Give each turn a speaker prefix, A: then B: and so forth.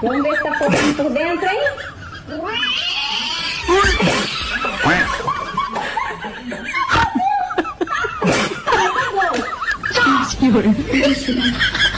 A: Vamos ver se tá podendo por dentro, hein?
B: Senhor.